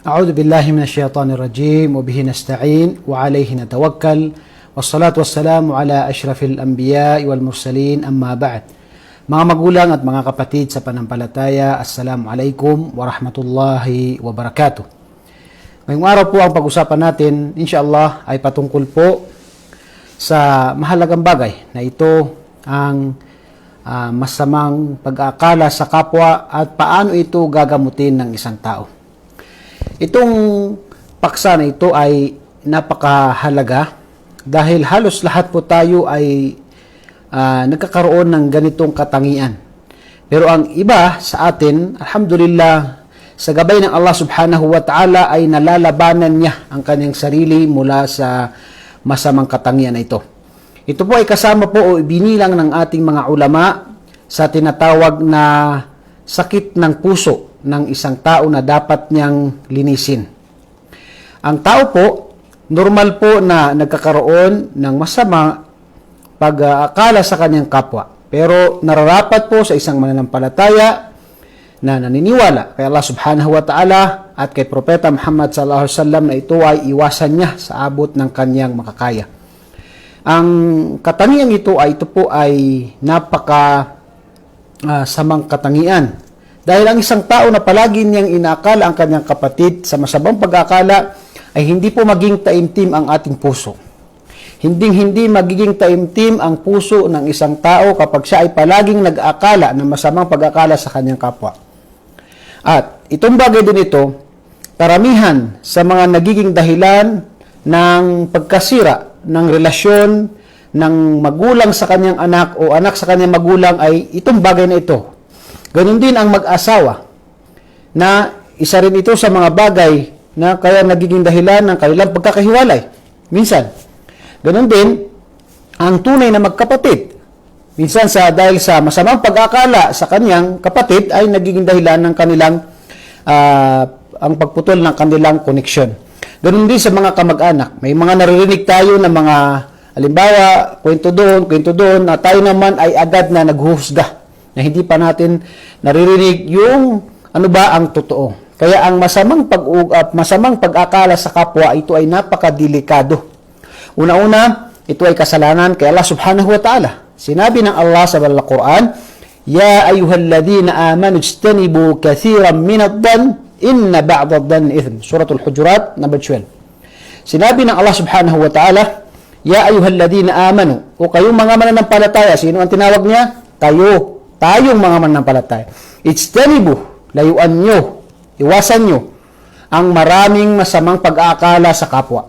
أعوذ بالله من الشيطان الرجيم وبه نستعين وعليه نتوكل والصلاة والسلام على أشرف الأنبياء والمرسلين أما بعد. Mga magulang at mga kapatid sa panampalataya, Assalamu alaikum warahmatullahi wabarakatuh. Ngayong araw po ang pag-usapan natin, inshallah, ay patungkol po sa mahalagang bagay na ito ang masamang pag-aakala sa kapwa at paano ito gagamutin ng isang tao. Itong paksa na ito ay napakahalaga dahil halos lahat po tayo ay nagkakaroon ng ganitong katangian. Pero ang iba sa atin, alhamdulillah, sa gabay ng Allah subhanahu wa ta'ala ay nalalabanan niya ang kanyang sarili mula sa masamang katangian na ito. Ito po ay kasama po o binilang ng ating mga ulama sa tinatawag na sakit ng puso ng isang tao na dapat niyang linisin. Ang tao po, normal po na nagkakaroon ng masama pag-aakala sa kanyang kapwa. Pero nararapat po sa isang mananampalataya na naniniwala kay Allah subhanahu wa ta'ala at kay Propeta Muhammad sallallahu alaihi wasallam na ito ay iwasan niya sa abot ng kanyang makakaya. Ang katangian ito ay napaka samang katangian. Dahil ang isang tao na palagi niyang inaakala ang kanyang kapatid sa masamang pag-aakala ay hindi po maging taimtim ang ating puso. Hindi magiging taimtim ang puso ng isang tao kapag siya ay palaging nag-aakala ng masamang pag-aakala sa kanyang kapwa. At itong bagay din ito, karamihan sa mga nagiging dahilan ng pagkasira ng relasyon ng magulang sa kanyang anak o anak sa kanyang magulang ay itong bagay na ito. Ganun din ang mag-asawa na isa rin ito sa mga bagay na kaya nagiging dahilan ng kanilang pagkakahiwalay. Minsan, ganun din ang tunay na magkapatid. Minsan dahil sa masamang pag-akala sa kanyang kapatid ay nagiging dahilan ng kanilang ang pagputol ng kanilang koneksyon. Ganun din sa mga kamag-anak. May mga naririnig tayo na mga halimbawa, kwento doon, na tayo naman ay agad na naghuhusga na hindi pa natin naririnig yung ano ba ang totoo. Kaya ang masamang pag-akala sa kapwa, ito ay napakadelikado. Una-una, ito ay kasalanan kay Allah subhanahu wa ta'ala. Sinabi ng Allah sa Al-Quran, Ya ayyuhalladhina amanu ijtanibu kathiran minad-dhann inna ba'dad-dhanni ithm. Suratul Hujurat, number 12. Sinabi ng Allah subhanahu wa ta'ala, Ya ayyuhalladhina amanu, o kayong mga mananampalataya. Sino ang tinawag niya? Tayong mga mananampalataya. Ijtanibu, layuan nyo, iwasan nyo ang maraming masamang pag-aakala sa kapwa.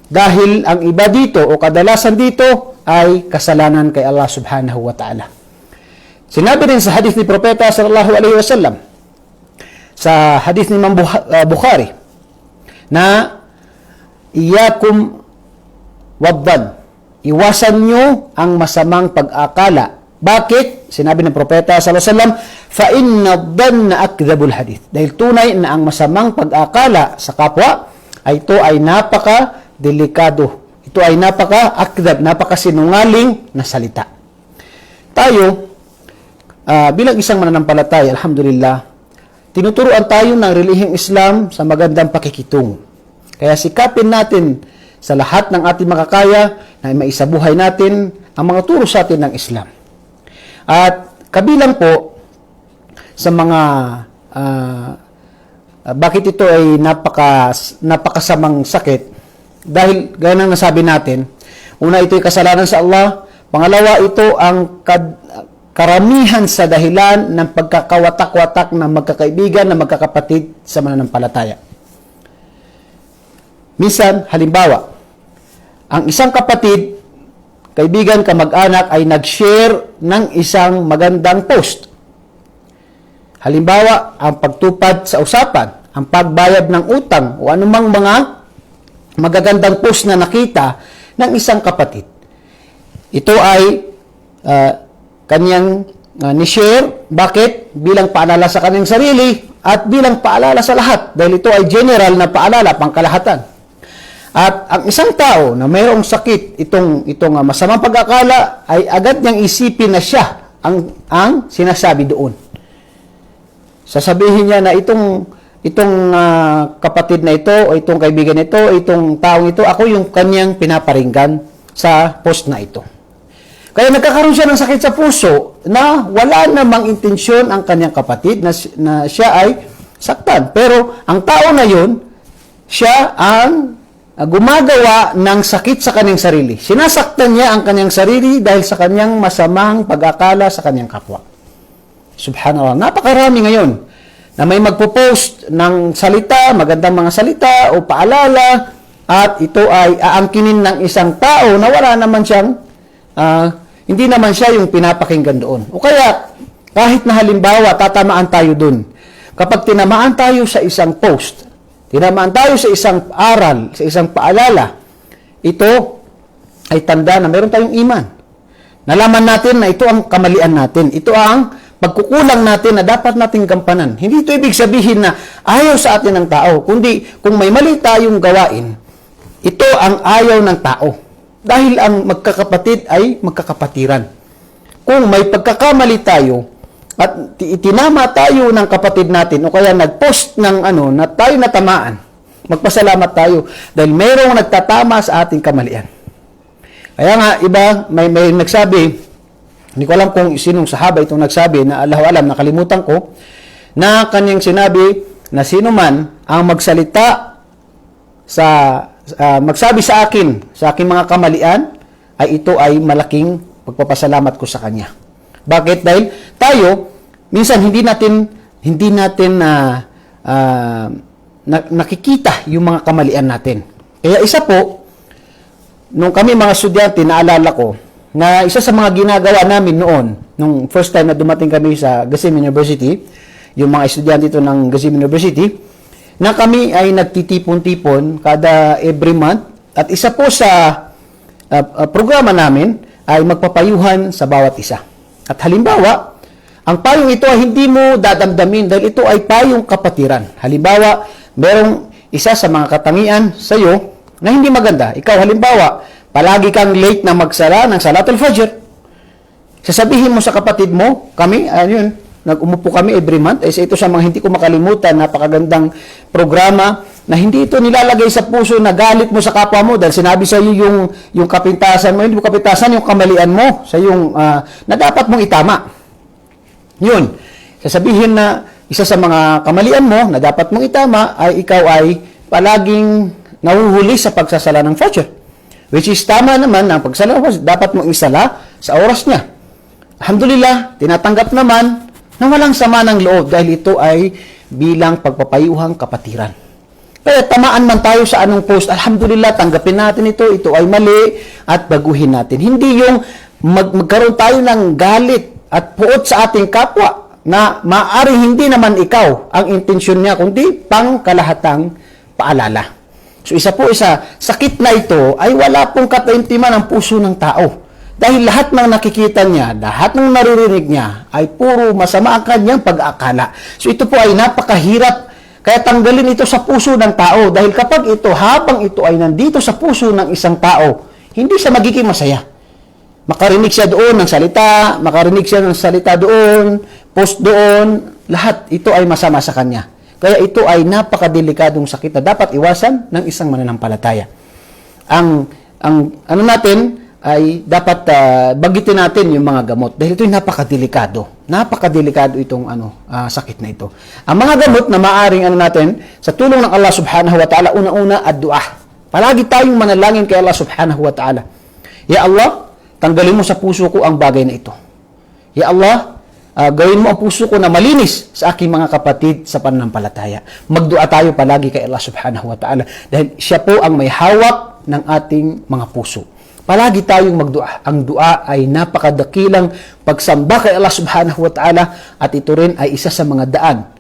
Dahil ang iba dito o kadalasan dito ay kasalanan kay Allah subhanahu wa ta'ala. Sinabi rin sa hadith ni Propeta sallallahu alaihi wasallam, sa hadith ni Imam Bukhari, na iyakum waddan, iwasan nyo ang masamang pag-akala. Bakit? Sinabi ng Propeta sallallahu alaihi wasallam, fa inna dhanna akdhabul hadith. Dahil tunay na ang masamang pag-akala sa kapwa ay ito ay delikado. Ito ay napaka-akdab, napaka-sinungaling na salita. Tayo, bilang isang mananampalataya, alhamdulillah, tinuturuan tayo ng relihiyong Islam sa magandang pakikitungo. Kaya sikapin natin sa lahat ng ating makakaya na maisabuhay natin ang mga turo sa atin ng Islam. At kabilang po sa mga bakit ito ay napakasamang sakit. Dahil gaya ng nasabi natin, una, ito ay kasalanan sa Allah. Pangalawa, ito ang karamihan sa dahilan ng pagkakawatak-watak ng magkakaibigan na magkakapatid sa mananampalataya. Minsan, halimbawa, ang isang kapatid, kaibigan, kamag-anak ay nag-share ng isang magandang post. Halimbawa, ang pagtupad sa usapan, ang pagbayad ng utang o anumang mga magagandang post na nakita ng isang kapatid. Ito ay kanyang ni-share. Bakit? Bilang paalala sa kanyang sarili at bilang paalala sa lahat. Dahil ito ay general na paalala, pangkalahatan. At ang isang tao na mayroong sakit, itong masamang pag-akala, ay agad niyang isipin na siya ang sinasabi doon. sasabihin niya na itong kapatid na ito o itong kaibigan na ito, itong taong ito, ako yung kanyang pinaparinggan sa post na ito. Kaya nagkakaroon siya ng sakit sa puso na wala namang intensyon ang kanyang kapatid na siya ay saktan. Pero ang tao na yun, siya ang gumagawa ng sakit sa kanyang sarili. Sinasaktan niya ang kanyang sarili dahil sa kanyang masamang pag-akala sa kanyang kapwa. Subhanallah. Napakarami ngayon na may magpo-post ng salita, magandang mga salita o paalala, at ito ay aangkinin ng isang tao na wala naman siyang, hindi naman siya yung pinapakinggan doon. O kaya, kahit na halimbawa, tatamaan tayo doon. Kapag tinamaan tayo sa isang post, tinamaan tayo sa isang aral, sa isang paalala, ito ay tanda na meron tayong iman. Nalaman natin na ito ang kamalian natin. Ito ang pagkukulang natin na dapat nating gampanan. Hindi ito ibig sabihin na ayaw sa atin ng tao, kundi kung may mali tayong gawain, ito ang ayaw ng tao. Dahil ang magkakapatid ay magkakapatiran. Kung may pagkakamali tayo at itinama tayo ng kapatid natin o kaya nag-post ng na tayo natamaan, magpasalamat tayo dahil mayroong nagtatama sa ating kamalian. Kaya nga, iba, may nagsabi, hindi ko alam kung sinong sahaba itong nagsabi, na Allahu alam, nakalimutan ko, na kanyang sinabi na sino man ang magsalita magsabi sa akin mga kamalian, ay ito ay malaking pagpapasalamat ko sa kanya. Bakit? Dahil tayo, minsan hindi natin nakikita yung mga kamalian natin. Kaya isa po, nung kami mga estudyante, naalala ko, na isa sa mga ginagawa namin noon, nung first time na dumating kami sa Qasim University, yung mga estudyante ito ng Qasim University, na kami ay nagtitipon-tipon kada every month, at isa po sa programa namin ay magpapayuhan sa bawat isa. At halimbawa, ang payong ito ay hindi mo dadamdamin dahil ito ay payong kapatiran. Halimbawa, merong isa sa mga katangian sa iyo na hindi maganda. Ikaw halimbawa, palagi kang late na magsala ng Salatul Fajr. Sasabihin mo sa kapatid mo, kami, nag-umupo kami every month. Ito sa mga hindi ko makalimutan, napakagandang programa na hindi ito nilalagay sa puso na galit mo sa kapwa mo dahil sinabi sa iyo yung kapintasan mo, hindi mo kapintasan, yung kamalian mo sa yung na dapat mong itama. Yun. Sasabihin na isa sa mga kamalian mo na dapat mong itama ay ikaw ay palaging nahuhuli sa pagsasala ng Fajr. Which is tama naman ang pagsala ng Fajr. Dapat mong isala sa oras niya. Alhamdulillah, tinatanggap naman na walang sama ng loob dahil ito ay bilang pagpapayuhang kapatiran. Kaya tamaan man tayo sa anong post, alhamdulillah, tanggapin natin ito ay mali at baguhin natin. Hindi yung magkaroon tayo ng galit at puot sa ating kapwa na maaari hindi naman ikaw ang intensyon niya, kundi pangkalahatang paalala. So isa sakit na ito ay wala pong kataimtiman ang puso ng tao. Dahil lahat ng nakikita niya, lahat ng naririnig niya, ay puro masama ang kanyang pag-aakala. So ito po ay napakahirap, kaya tanggalin ito sa puso ng tao. Dahil kapag habang ito ay nandito sa puso ng isang tao, hindi siya magiging masaya. Makarinig siya doon ng salita, makarinig siya ng salita doon, post doon, lahat ito ay masama sa kanya. Kaya ito ay napakadelikadong sakit na dapat iwasan ng isang mananampalataya. Ang natin, ay dapat bagitin natin yung mga gamot dahil ito ay napakadelikado. Napakadelikado itong sakit na ito. Ang mga gamot na maaring natin sa tulong ng Allah Subhanahu wa Ta'ala, una-una ad-du'a. Palagi tayong manalangin kay Allah Subhanahu wa Ta'ala. Ya Allah, tanggalin mo sa puso ko ang bagay na ito. Ya Allah, gawin mo ang puso ko na malinis sa aking mga kapatid sa pananampalataya. Magdua tayo palagi kay Allah Subhanahu wa Ta'ala dahil siya po ang may hawak ng ating mga puso. Palagi tayong magdua. Ang dua ay napakadakilang pagsamba kay Allah Subhanahu wa Ta'ala at ito rin ay isa sa mga daan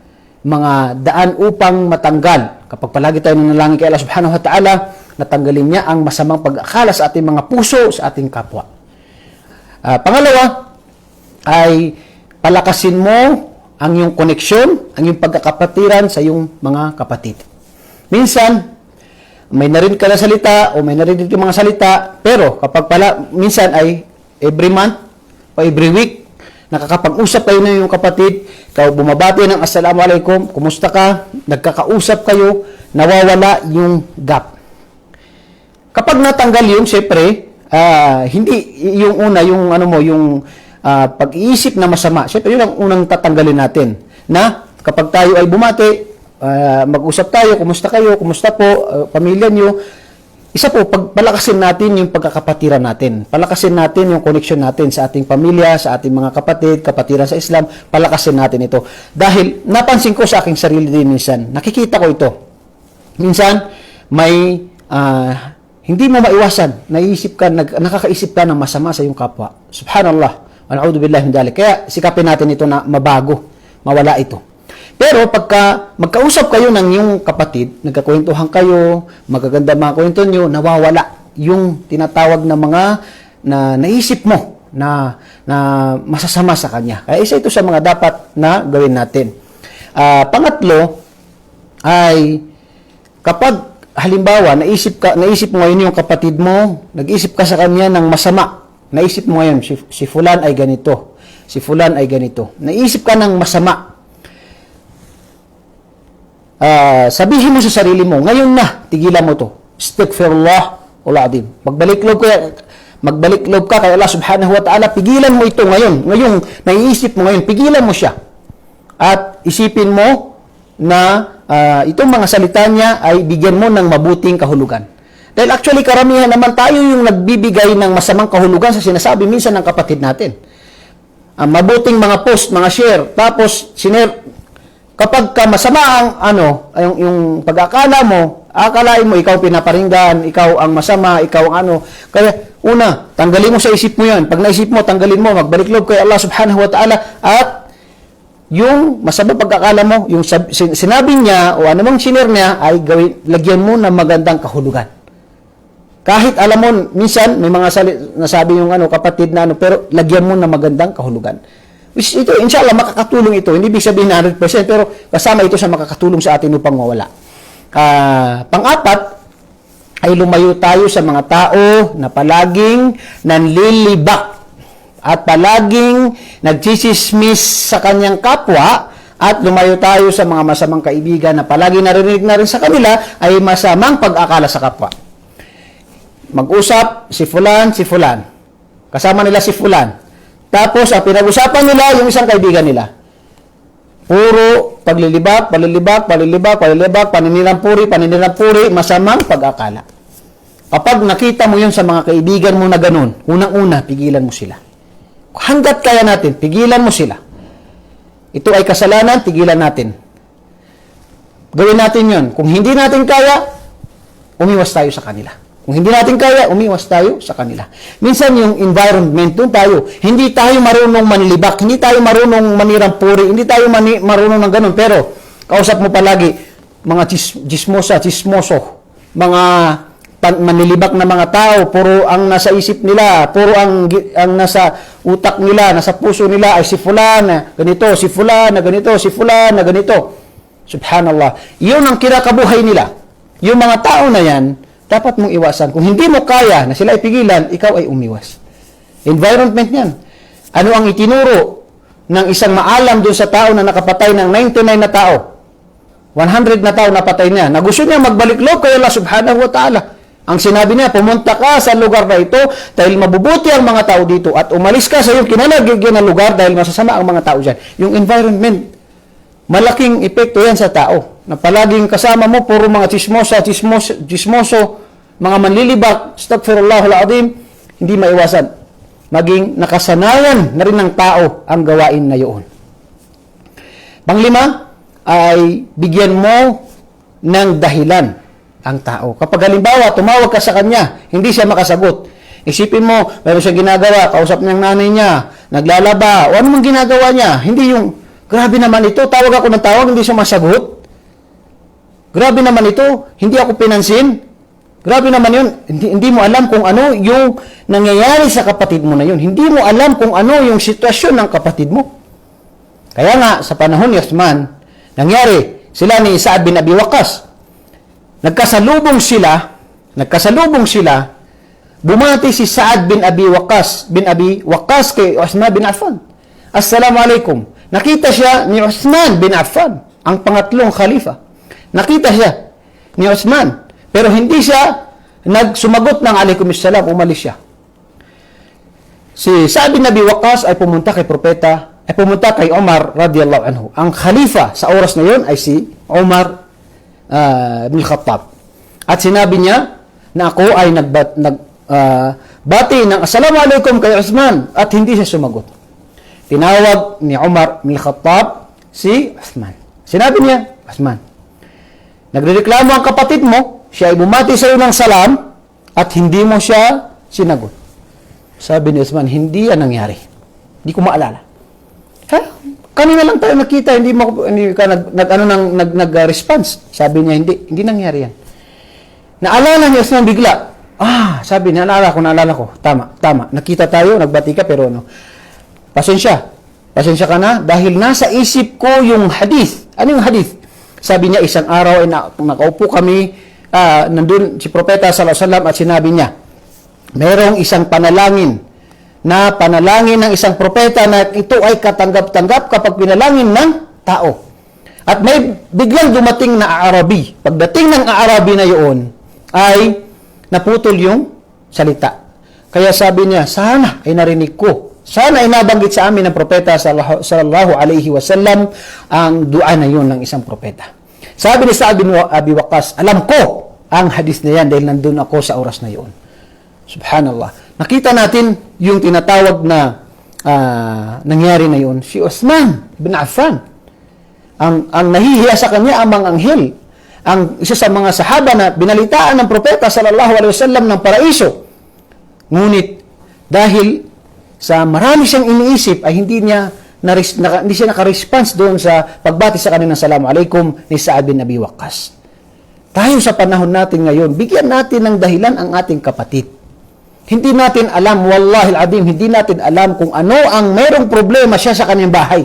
upang matanggal. Kapag palagi tayong nanalangin kay Allah Subhanahu wa Ta'ala, natanggalin niya ang masamang pag-akala sa ating mga puso, sa ating kapwa. Pangalawa, ay palakasin mo ang iyong koneksyon, ang iyong pagkakapatiran sa iyong mga kapatid. Minsan, may narinig ka na salita o may narinig ka mga salita, pero kapag minsan ay every month o every week, nakakapag-usap kayo na yung kapatid, ikaw bumabati ng assalamualaikum, kumusta ka, nagkakausap kayo, nawawala yung gap. Kapag natanggal yun, syempre, hindi yung una, yung ano mo, yung pag-iisip na masama, syempre yun ang unang tatanggalin natin. Na kapag tayo ay bumati, mag-usap tayo, kumusta kayo, kumusta po, pamilya nyo, isa po, palakasin natin yung pagkakapatiran natin. Palakasin natin yung connection natin sa ating pamilya, sa ating mga kapatid, kapatiran sa Islam. Palakasin natin ito. Dahil napansin ko sa aking sarili din minsan, nakikita ko ito. Minsan, may hindi mo maiwasan, nakakaisip ka ng masama sa iyong kapwa. Subhanallah. Na'udhu billahi min dzalik. Kaya sikapin natin ito na mabago, mawala ito. Pero pagka magkausap kayo ng iyong kapatid, nagkakwentuhan kayo, magaganda mga kwento nyo, nawawala yung tinatawag na mga na naisip mo na masasama sa kanya. Kaya isa ito sa mga dapat na gawin natin. Pangatlo ay kapag halimbawa naisip mo ngayon yung kapatid mo, nag-isip ka sa kanya ng masama. Naisip mo ngayon si fulan ay ganito, si fulan ay ganito. Naisip ka ng masama. Sabihin mo sa sarili mo, ngayon na, tigilan mo to. Astaghfirullah wal azim. Magbalik loob ka kay Allah subhanahu wa ta'ala, pigilan mo ito ngayon. Ngayong naiisip mo ngayon, pigilan mo siya. At isipin mo na itong mga salita niya ay bigyan mo ng mabuting kahulugan. Dahil actually karamihan naman tayo yung nagbibigay ng masamang kahulugan sa sinasabi minsan ng kapatid natin. Mabuting mga post, mga share, tapos kapag ka masama ang yung pag-akala mo, akalain mo ikaw pinaparinggan, ikaw ang masama, ikaw ang ano. Kaya una, tanggalin mo sa isip mo 'yan. Pag naisip mo, tanggalin mo, magbalik loob kay Allah Subhanahu wa Ta'ala at yung masama pag-akala mo, yung sinabi niya o anumang shiner niya ay lagyan mo ng magandang kahulugan. Kahit alam mo minsan may mga nasabi yung kapatid na pero lagyan mo ng magandang kahulugan. Which ito, inshallah, makakatulong ito. Hindi ibig sabihin 100%, pero kasama ito sa makakatulong sa atin upang mawala. Pang-apat, ay lumayo tayo sa mga tao na palaging nanlilibak at palaging nagsisismis sa kanyang kapwa at lumayo tayo sa mga masamang kaibigan na palaging narinig na rin sa kanila ay masamang pag-akala sa kapwa. Mag-usap si fulan. Kasama nila si fulan. Tapos, ang pinag-usapan nila, yung isang kaibigan nila. Puro paglilibak, paninilampuri, masamang pag-akala. Kapag nakita mo yun sa mga kaibigan mo na ganun, unang-una, pigilan mo sila. Hanggat kaya natin, pigilan mo sila. Ito ay kasalanan, pigilan natin. Gawin natin yun. Kung hindi natin kaya, umiwas tayo sa kanila. Kung hindi natin kaya, umiwas tayo sa kanila. Minsan yung environment, doon tayo, hindi tayo marunong manlibak, hindi tayo marunong manirampuri, hindi tayo marunong ng ganun. Pero, kausap mo palagi, mga chismoso, mga manlilibak na mga tao, puro ang nasa isip nila, puro ang nasa utak nila, nasa puso nila ay si fulan na ganito, si fulan na ganito, si fulan na ganito. Subhanallah. Yun ang kinakabuhay nila. Yung mga tao na yan, dapat mong iwasan. Kung hindi mo kaya na sila ipigilan, ikaw ay umiwas. Environment yan. Ano ang itinuro ng isang maalam doon sa tao na nakapatay ng 99 na tao? 100 na tao napatay niya. Na gusto niya magbalik loob kay Allah subhanahu wa ta'ala. Ang sinabi niya, pumunta ka sa lugar na ito dahil mabubuti ang mga tao dito at umalis ka sa iyong kinalagyan na lugar dahil masasama ang mga tao dyan. Yung environment, malaking epekto yan sa tao. Na palaging kasama mo, puro mga chismoso, mga manlilibak, astaghfirullahal azim, hindi maiwasan. Maging nakasanayan na rin ng tao ang gawain na yun. Panglima, ay bigyan mo ng dahilan ang tao. Kapag halimbawa, tumawag ka sa kanya, hindi siya makasagot. Isipin mo, meron siya ginagawa, kausap niyang nanay niya, naglalaba, o ano mang ginagawa niya. Hindi yung, grabe naman ito, tawag ako ng tawag, hindi siya masagot. Grabe naman ito, hindi ako pinansin. Grabe naman yun, hindi mo alam kung ano yung nangyayari sa kapatid mo na yun. Hindi mo alam kung ano yung sitwasyon ng kapatid mo. Kaya nga, sa panahon ni Uthman, nangyari, sila ni Sa'ad bin Abi Waqqas. Nagkasalubong sila, bumati si Sa'ad bin Abi Waqqas kay Uthman bin Affan. Assalamualaikum. Nakita siya ni Uthman bin Affan, ang pangatlong khalifa. Nakita siya ni Uthman, pero hindi siya nagsumagot ng alaikumussalam, umalis siya. Si Sa'd bin Abi Waqqas ay pumunta kay propeta, ay pumunta kay Umar radiyallahu anhu. Ang khalifa sa oras na yon ay si Umar bin Khattab. At sinabi niya na ako ay nagbati ng Assalamualaikum kay Uthman at hindi siya sumagot. Tinawag ni Umar bin Khattab si Uthman. Sinabi niya, Uthman, nagrereklamo ang kapatid mo, siya ay bumati sa iyo ng salam at hindi mo siya sinagot. Sabi ni Uthman, hindi yan nangyari. Hindi ko maalala. Ha? Kanina lang tayo nakita, hindi ka nag-response. Sabi niya, hindi nangyari yan. Naalala ni Uthman bigla. Sabi niya, naalala ko. Tama. Nakita tayo, nagbati ka, pero pasensya ka na dahil nasa isip ko yung hadith. Ano yung hadith? Sabi niya, isang araw ay nakaupo kami, nandun si Propeta sallallahu alaihi wasallam at sinabi niya, merong isang panalangin ng isang propeta na ito ay katanggap-tanggap kapag pinalangin ng tao. At may biglang dumating na Arabi. Pagdating ng Arabi na yun, ay naputol yung salita. Kaya sabi niya, sana ay narinig ko. Sana ay nabanggit sa amin ng propeta sallallahu alaihi wasallam ang dua na yun ng isang propeta. Sabi ni Sa'd bin Abi Waqqas, alam ko ang hadis na yan dahil nandun ako sa oras na yun. Subhanallah. Nakita natin yung tinatawag na nangyari na yun. Si Uthman bin Affan. Ang nahihiya sa kanya ang mga anghel. Ang isa sa mga sahaba na binalitaan ng propeta sallallahu alaihi wasallam ng paraiso. Ngunit dahil sa marami siyang iniisip ay hindi siya naka-response doon sa pagbati sa kanya ng Assalamu alaikum ni Sa'd bin Abi Waqqas. Tayo sa panahon natin ngayon, bigyan natin ng dahilan ang ating kapatid. Hindi natin alam, wallahi al-adim, hindi natin alam kung ano ang mayroong problema siya sa kanyang bahay.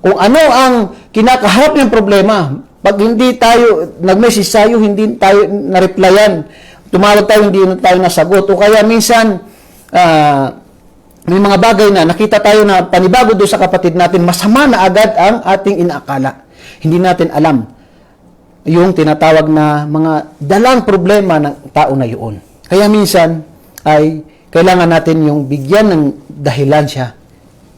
Kung ano ang kinakaharap niyang problema. Pag hindi tayo nag-message tayo, hindi tayo na-replyan, tumawag tayo, hindi tayo nasagot. O kaya minsan, may mga bagay na nakita tayo na panibago doon sa kapatid natin, masama na agad ang ating inaakala. Hindi natin alam yung tinatawag na mga dalang problema ng tao na yun. Kaya minsan, ay kailangan natin yung bigyan ng dahilan siya.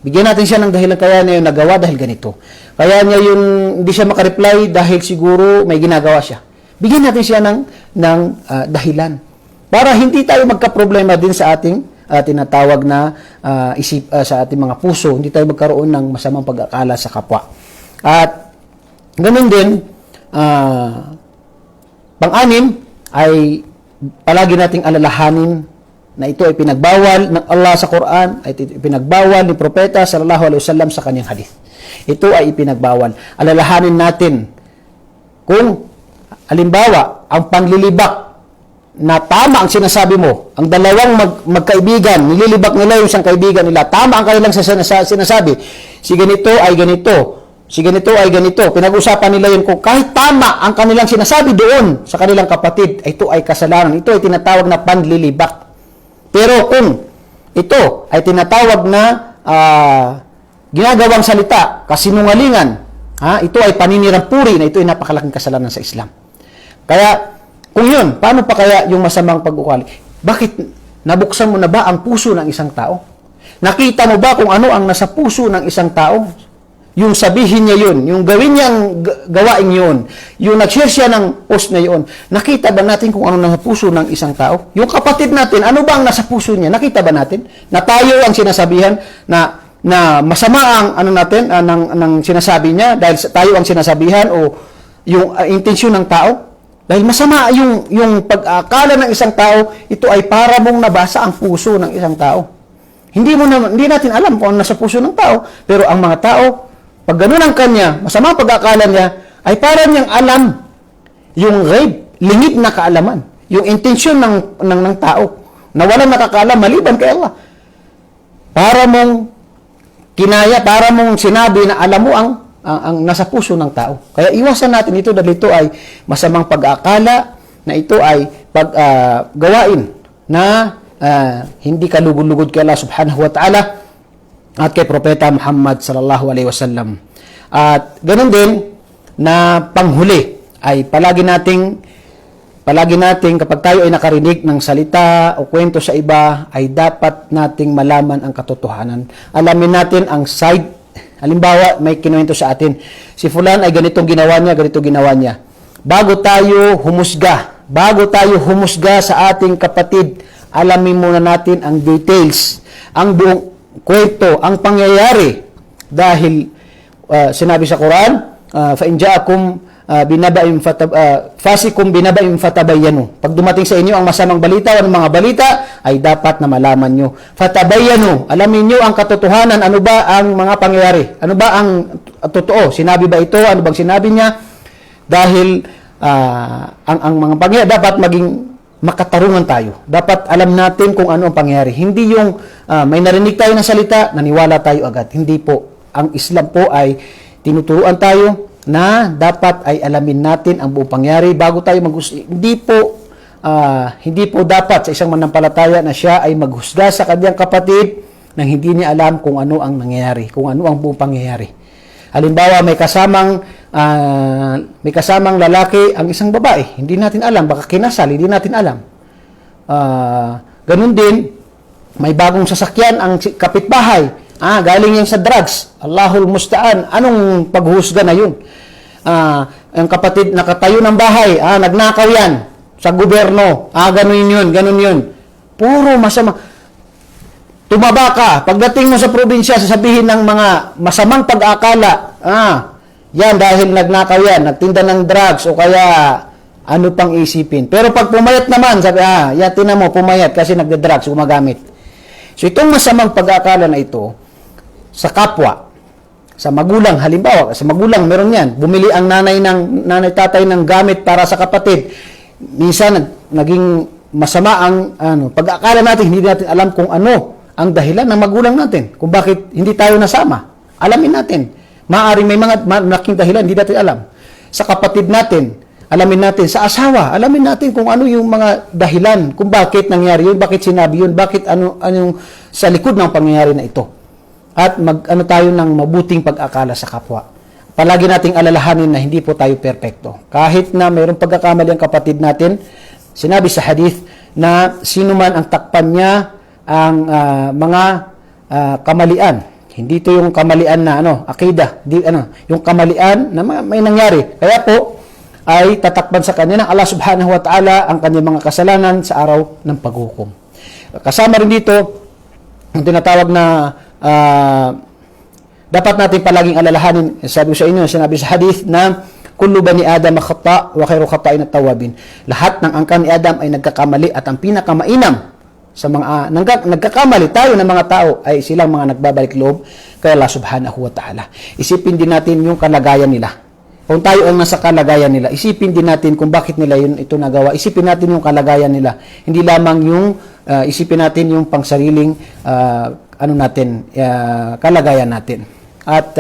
Bigyan natin siya ng dahilan, kaya niya yung nagawa dahil ganito. Kaya niya yung hindi siya makareply dahil siguro may ginagawa siya. Bigyan natin siya ng dahilan. Para hindi tayo magka-problema din sa ating tinatawag na sa ating mga puso. Hindi tayo magkaroon ng masamang pag-akala sa kapwa. At ganun din, pang-anim ay palagi nating alalahanin na ito ay pinagbawal ng Allah sa Quran, ay pinagbawal ni Propeta sallallahu alaihi wasallam sa kanyang hadith. Ito ay ipinagbawal. Alalahanin natin kung halimbawa ang panlilibak na tama ang sinasabi mo, ang dalawang magkaibigan, nililibak nila yung isang kaibigan nila, tama ang kanilang sinasabi, si ganito ay ganito, si ganito ay ganito, pinag-usapan nila yun kung kahit tama ang kanilang sinasabi doon sa kanilang kapatid, ito ay kasalanan, ito ay tinatawag na panlilibak. Pero kung ito ay tinatawag na ginagawang salita, kasinungalingan, ito ay paninirang puri na ito ay napakalaking kasalanan sa Islam. Kaya, kung yun, paano pa kaya yung masamang pag-ukali? Bakit nabuksan mo na ba ang puso ng isang tao? Nakita mo ba kung ano ang nasa puso ng isang tao? Yung sabihin niya yun, yung gawin niyang gawain yun, yung nag-share siya ng post na yun, nakita ba natin kung ano nasa puso ng isang tao? Yung kapatid natin, ano ba ang nasa puso niya? Nakita ba natin? Na tayo ang sinasabihan na masama ang ng sinasabi niya dahil tayo ang sinasabihan o yung intensyon ng tao? Dahil masama yung pag-akala ng isang tao, ito ay para mong nabasa ang puso ng isang tao. Hindi natin alam kung ano nasa puso ng tao, pero ang mga tao, pag ganun ang kanya, masama ang pag-akala niya, ay para niyang alam yung ghaib, lingid na kaalaman, yung intensyon ng tao, na walang nakakaalam maliban kay Allah. Para mong kinaya, para mong sinabi na alam mo ang nasa puso ng tao. Kaya iwasan natin ito dahil ito ay masamang pag-akala na ito ay gawain na hindi ka lugod-lugod kay Allah subhanahu wa ta'ala. at kay Propeta Muhammad sallallahu alaihi wasallam. At ganoon din na panghuli ay palagi nating kapag tayo ay nakarinig ng salita o kwento sa iba, ay dapat nating malaman ang katotohanan. Alamin natin ang side. Halimbawa, may kinuwento sa atin, si fulan ay ganitong ginawa niya. Bago tayo humusga sa ating kapatid, alamin muna natin ang details, ang buong kwento, ang pangyayari. Dahil sinabi sa Quran, فَإِنْ جَاءَكُمْ fasikum binaba'im fatabayyanu. Pag dumating sa inyo ang masamang balita o ang mga balita, ay dapat na malaman nyo. Fatabayyanu, alamin nyo ang katotohanan. Ano ba ang mga pangyayari? Ano ba ang totoo? Sinabi ba ito? Ano bang sinabi niya? Dahil ang mga pangyayari dapat maging makatarungan tayo. Dapat alam natin kung ano ang pangyayari. Hindi yung may narinig tayo ng salita, naniwala tayo agad. Hindi po. Ang Islam po ay tinuturuan tayo na dapat ay alamin natin ang buong pangyayari bago tayo maghusga. Hindi po dapat sa isang manampalataya na siya ay maghusga sa kanyang kapatid nang hindi niya alam kung ano ang nangyayari, kung ano ang buong pangyayari. Halimbawa, may kasamang lalaki ang isang babae. Hindi natin alam, baka kinasal, hindi natin alam. Ganun din, may bagong sasakyan ang kapitbahay. Galing yan sa drugs. Allahul musta'an. Anong paghusga na yun? Ang kapatid nakatayo ng bahay, nagnakaw yan sa gobyerno. Ganun yun. Puro masama. Tumaba ka. Pagdating mo sa probinsya, sasabihin ng mga masamang pag-akala. Yan dahil nagnakaw yan, nagtinda ng drugs o kaya ano pang isipin. Pero pag pumayat naman, sabi, yan tinan mo, pumayat kasi nagda-drugs, gumagamit. So itong masamang pag-akala na ito, sa kapwa, sa magulang, halimbawa, sa magulang, meron yan. Bumili ang nanay-tatay ng gamit para sa kapatid. Minsan, naging masama ang pag-aakala natin, hindi natin alam kung ano ang dahilan ng magulang natin, kung bakit hindi tayo nasama. Alamin natin. Maaaring may mga malaking dahilan, hindi natin alam. Sa kapatid natin, alamin natin. Sa asawa, alamin natin kung ano yung mga dahilan, kung bakit nangyari yun, bakit sinabi yun, bakit ano yung sa likod ng pangyayari na ito. At tayo ng mabuting pag-akala sa kapwa. Palagi nating alalahanin na hindi po tayo perpekto. Kahit na mayroong pagkakamali ang kapatid natin, sinabi sa hadith na sino man ang takpan niya ang mga kamalian. Hindi ito yung kamalian na akidah, yung kamalian na may nangyari. Kaya po ay tatakpan sa kanya ng Allah Subhanahu wa Ta'ala ang kanyang mga kasalanan sa araw ng paghukom. Kasama rin dito ang tinatawag na dapat natin palaging alalahanin. Sabi ko sa inyo, sinabi sa hadith na kullu bani Adam khata wa khairu khata'in at-tawwabin. Lahat ng angkan ni Adam ay nagkakamali at ang pinakamainam sa mga nagkakamali tayo ng mga tao ay silang mga nagbabalik loob kay Allah Subhanahu wa Ta'ala. Isipin din natin yung kalagayan nila. Kung tayo ang nasa kalagayan nila, isipin din natin kung bakit nila ito nagawa. Isipin natin yung kalagayan nila. Hindi lamang yung isipin natin yung pangsariling kalagayan natin. At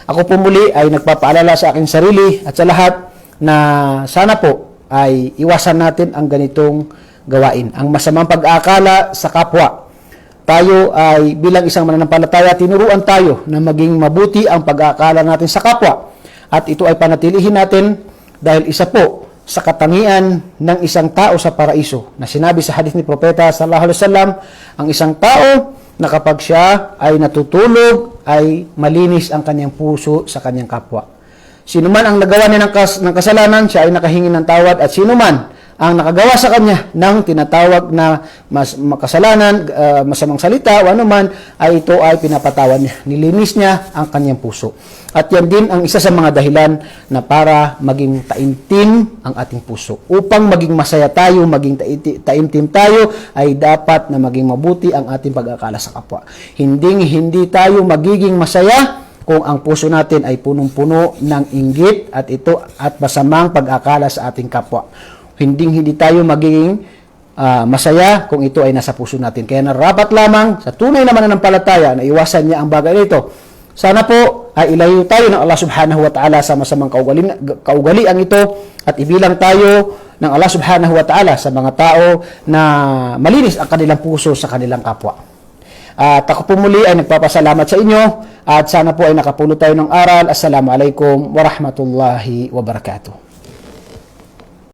ako po muli ay nagpapaalala sa aking sarili at sa lahat na sana po ay iwasan natin ang ganitong gawain. Ang masamang pag-aakala sa kapwa. Tayo ay bilang isang mananampalataya, tinuruan tayo na maging mabuti ang pag-aakala natin sa kapwa. At ito ay panatilihin natin dahil isa po sa katangian ng isang tao sa paraiso na sinabi sa hadith ni Propeta sallallahu alaihi wasallam, ang isang tao na kapag siya ay natutulog ay malinis ang kanyang puso sa kanyang kapwa. Sino man ang nagawa niya ng kasalanan, siya ay nakahingi ng tawad, at sino man ang nakagawa sa kanya ng tinatawag na makasalanan, masamang salita o anuman, ay ito ay pinapatawad niya. Nilinis niya ang kanyang puso. At yan din ang isa sa mga dahilan na para maging taimtim ang ating puso. Upang maging masaya tayo, maging taimtim tayo, ay dapat na maging mabuti ang ating pag-akala sa kapwa. Hindi tayo magiging masaya kung ang puso natin ay punong-puno ng inggit at masamang pag-akala sa ating kapwa. Hindi tayo magiging masaya kung ito ay nasa puso natin. Kaya narapat lamang sa tunay na mananampalataya na iwasan niya ang bagay nito. Sana po ay ilayo tayo ng Allah Subhanahu wa Ta'ala sa masamang kaugalian ito at ibilang tayo ng Allah Subhanahu wa Ta'ala sa mga tao na malinis ang kanilang puso sa kanilang kapwa. At ako po muli ay nagpapasalamat sa inyo at sana po ay nakapulot tayo ng aral. Assalamualaikum warahmatullahi wabarakatuh.